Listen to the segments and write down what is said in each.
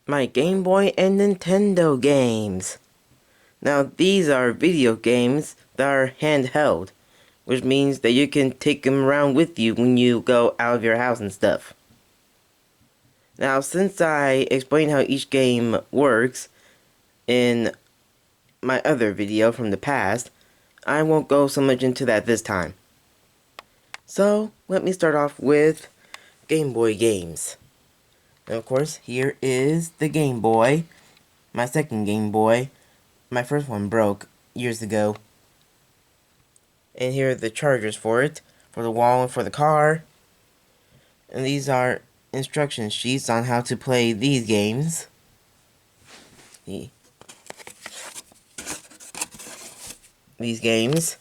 my Game Boy and Nintendo games. Now, these are video games that are handheld, which means that you can take them around with you when you go out of your house and stuff. Now, since I explained how each game works in my other video from the past, I won't go so much into that this time. So, let me start off with Game Boy games. And of course, here is the Game Boy, my second Game Boy. My first one broke years ago. And here are the chargers for it, for the wall and for the car. And these are instruction sheets on how to play these games. These games.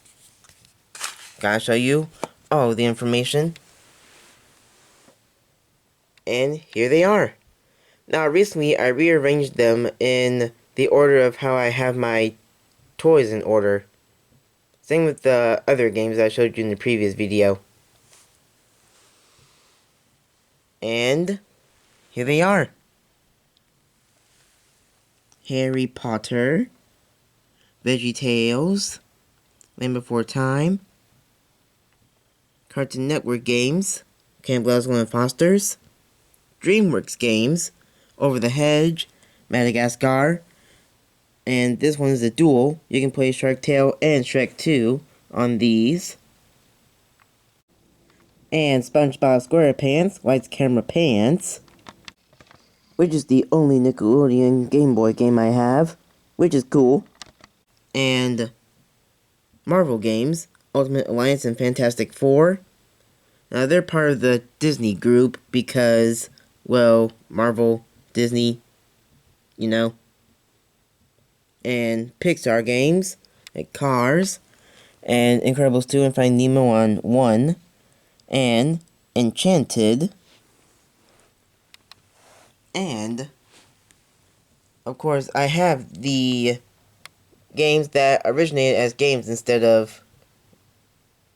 Gotta show you all the information. And here they are. Now recently I rearranged them in the order of how I have my toys in order. Same with the other games I showed you in the previous video. And here they are. Harry Potter, VeggieTales, Land Before Time, Cartoon Network games, Camp Glasgow and Foster's, DreamWorks games, Over the Hedge, Madagascar, and this one is a dual. You can play Shark Tale and Shrek 2 on these. And SpongeBob SquarePants, Lights Camera Pants, which is the only Nickelodeon Game Boy game I have, which is cool. And Marvel games, Ultimate Alliance and Fantastic Four. Now they're part of the Disney group because, well, Marvel, Disney, you know. And Pixar games, like Cars, and Incredibles 2 and Finding Nemo on 1, and Enchanted, and, of course, I have the games that originated as games instead of...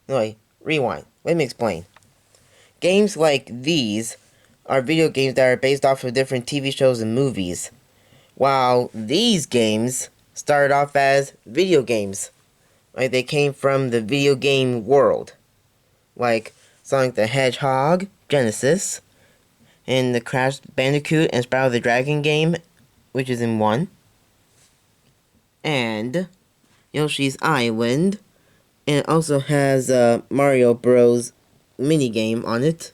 No, wait, rewind. Let me explain. Games like these are video games that are based off of different TV shows and movies, while these games started off as video games. Like, they came from the video game world. Like Sonic the Hedgehog, Genesis, and the Crash Bandicoot and Spyro the Dragon game, which is in 1. And Yoshi's Island, and it also has a Mario Bros. Minigame on it.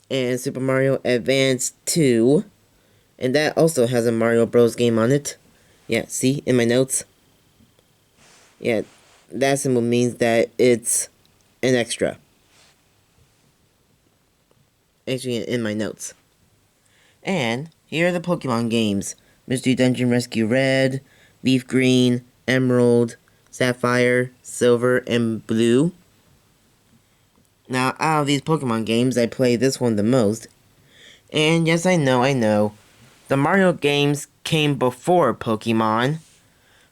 And Super Mario Advance 2, and that also has a Mario Bros. Game on it. Yeah, see, in my notes. Yeah, that symbol means that it's an extra. Actually, in my notes. And here are the Pokemon games. Mystery Dungeon Rescue Red, Leaf Green, Emerald, Sapphire, Silver, and Blue. Now, out of these Pokemon games, I play this one the most. And yes, I know. The Mario games came before Pokemon.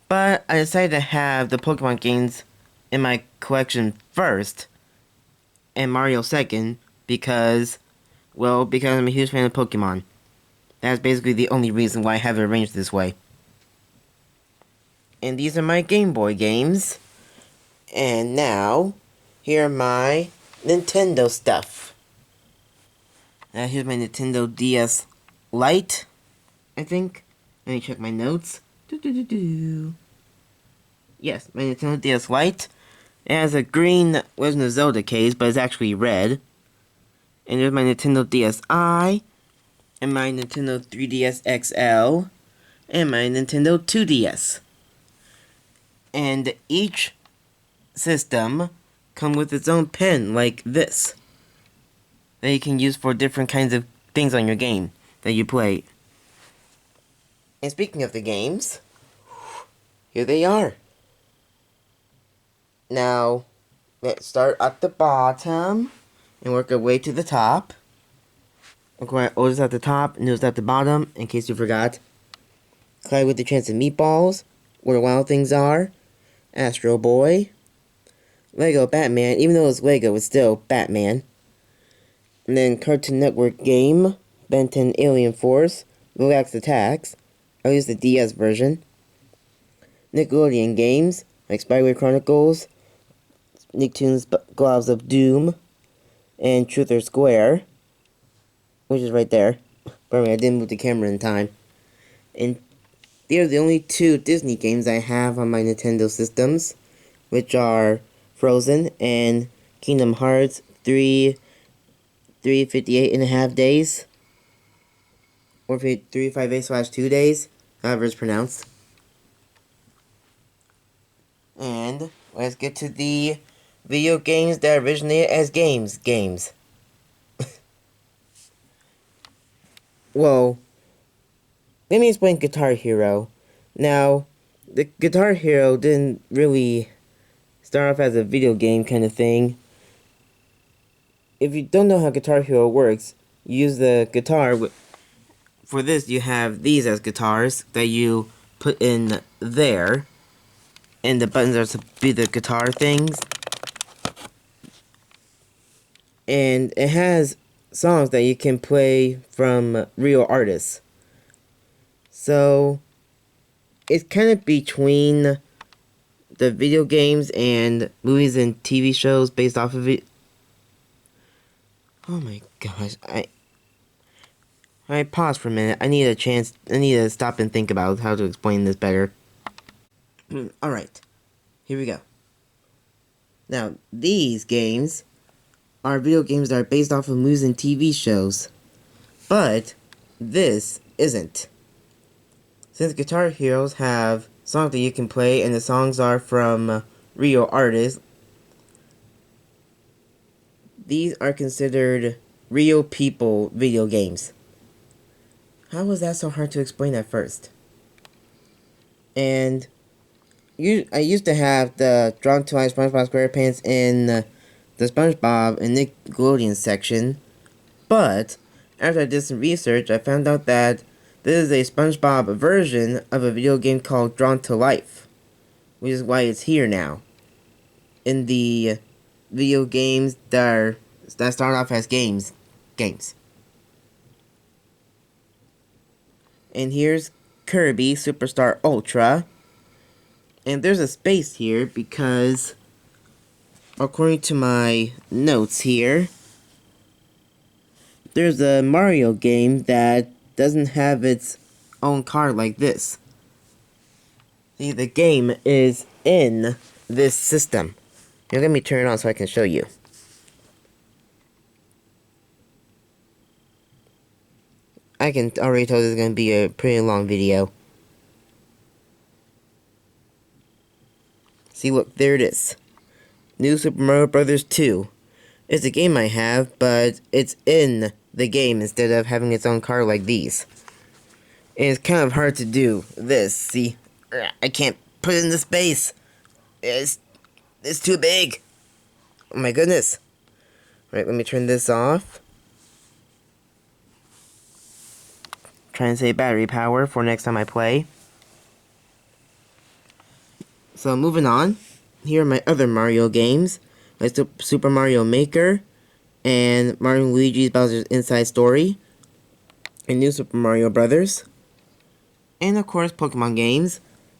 But I decided to have the Pokemon games in my collection first. And Mario second. Because I'm a huge fan of Pokemon. That's basically the only reason why I have it arranged this way. And these are my Game Boy games. And now, here are my Nintendo stuff. Now here's my Nintendo DS Lite, I think. Let me check my notes. Yes, my Nintendo DS Lite. It has a green Legend of Zelda case, but it's actually red. And there's my Nintendo DSi, and my Nintendo 3DS XL, and my Nintendo 2DS. And each system comes with its own pen, like this, that you can use for different kinds of things on your game that you play. And speaking of the games, here they are. Now, let's start at the bottom and work our way to the top. Okay, Oldest at the top, newest at the bottom, in case you forgot. Clyde with the Chance of Meatballs, Where Wild Things Are, Astro Boy, Lego Batman, even though it's Lego, it's still Batman. And then Cartoon Network game, Ben 10 Alien Force, Relax Attacks. I'll use the DS version. Nickelodeon games like Spyway Chronicles, Nicktoons Gloves of Doom, and Truth or Square, which is right there. Pardon me, I didn't move the camera in time. And they are the only two Disney games I have on my Nintendo systems, which are Frozen and Kingdom Hearts 358.5 days, or 358/2 days, however it's pronounced. And let's get to the video games that originated as games. Well, let me explain Guitar Hero. Now, the Guitar Hero didn't really start off as a video game kind of thing. If you don't know how Guitar Hero works, you use the guitar. For this, you have these as guitars that you put in there, and the buttons are to be the guitar things. And it has songs that you can play from real artists. So, it's kind of between the video games and movies and TV shows based off of it. Oh my gosh, I paused for a minute. I need to stop and think about how to explain this better. Alright, here we go. Now, these games are video games that are based off of movies and TV shows. But, this isn't. Since Guitar Heroes have songs that you can play, and the songs are from real artists, these are considered real people video games. How was that so hard to explain at first? And I used to have the Drawn to Life SpongeBob SquarePants in the SpongeBob and Nickelodeon section, but after I did some research, I found out that this is a SpongeBob version of a video game called Drawn to Life, which is why it's here now. In the video games that start off as games. And here's Kirby Superstar Ultra. And there's a space here because, according to my notes here, there's a Mario game that doesn't have its own card like this. See, the game is in this system. Here, let me turn it on so I can show you. I can already tell this is going to be a pretty long video. See, look, there it is. New Super Mario Bros. 2. It's a game I have, but it's in the game instead of having its own card like these. And it's kind of hard to do this, see? I can't put it in the space. It's too big. Oh my goodness. Alright, let me turn this off. Try and save battery power for next time I play. So moving on, here are my other Mario games, like Super Mario Maker, and Mario and Luigi's Bowser's Inside Story, and New Super Mario Brothers, and of course Pokemon games,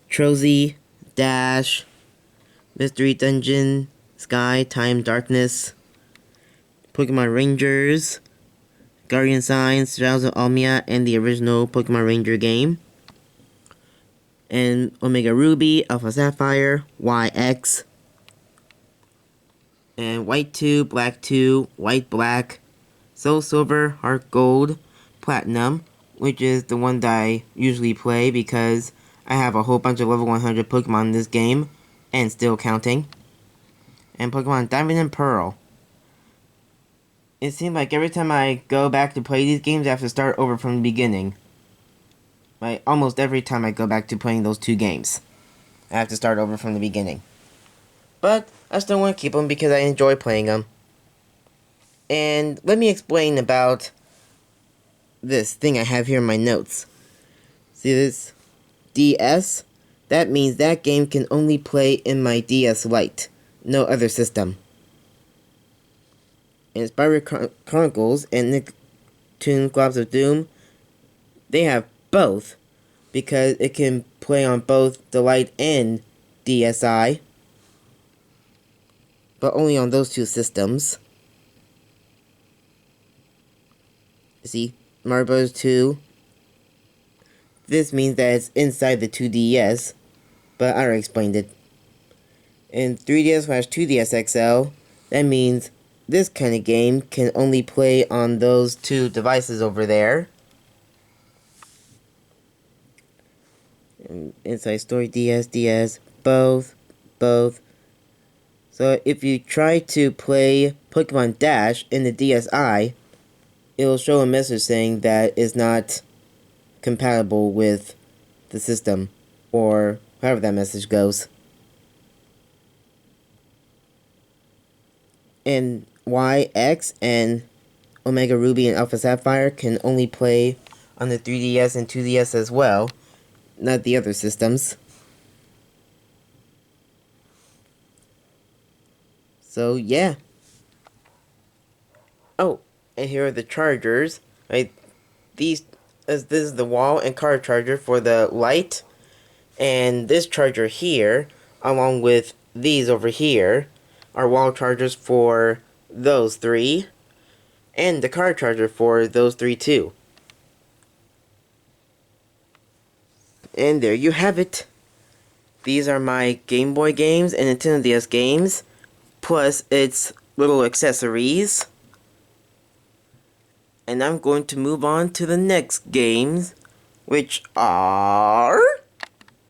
Trozy, Dash, Mystery Dungeon, Sky, Time, Darkness, Pokemon Rangers, Guardian Signs, Trials of Almia, and the original Pokemon Ranger game, and Omega Ruby, Alpha Sapphire, YX, and White 2, Black 2, White Black, Soul Silver, Heart Gold, Platinum, which is the one that I usually play because I have a whole bunch of level 100 Pokemon in this game, and still counting, and Pokemon Diamond and Pearl. It seems like every time I go back to play these games, I have to start over from the beginning. Like, almost every time I go back to playing those two games, I have to start over from the beginning. But I still want to keep them because I enjoy playing them. And let me explain about this thing I have here in my notes. See this? DS? That means that game can only play in my DS Lite. No other system. And Spyro Chronicles and Nicktoons Gloves of Doom, they have both, because it can play on both the Lite and DSi, but only on those two systems. See, Mario Bros. 2. This means that it's inside the 2DS, but I already explained it. In 3DS/2DS XL, that means this kind of game can only play on those two devices over there. And Inside Story DS, both. So if you try to play Pokemon Dash in the DSi, it will show a message saying that it's not compatible with the system, or however that message goes. And Y, X, and Omega Ruby and Alpha Sapphire can only play on the 3DS and 2DS as well, not the other systems. So yeah. Oh, and here are the chargers. Right, this is the wall and car charger for the Lite, and this charger here, along with these over here, are wall chargers for those three, and the car charger for those three too. And there you have it. These are my Game Boy games and Nintendo DS games, plus its little accessories. And I'm going to move on to the next games, which are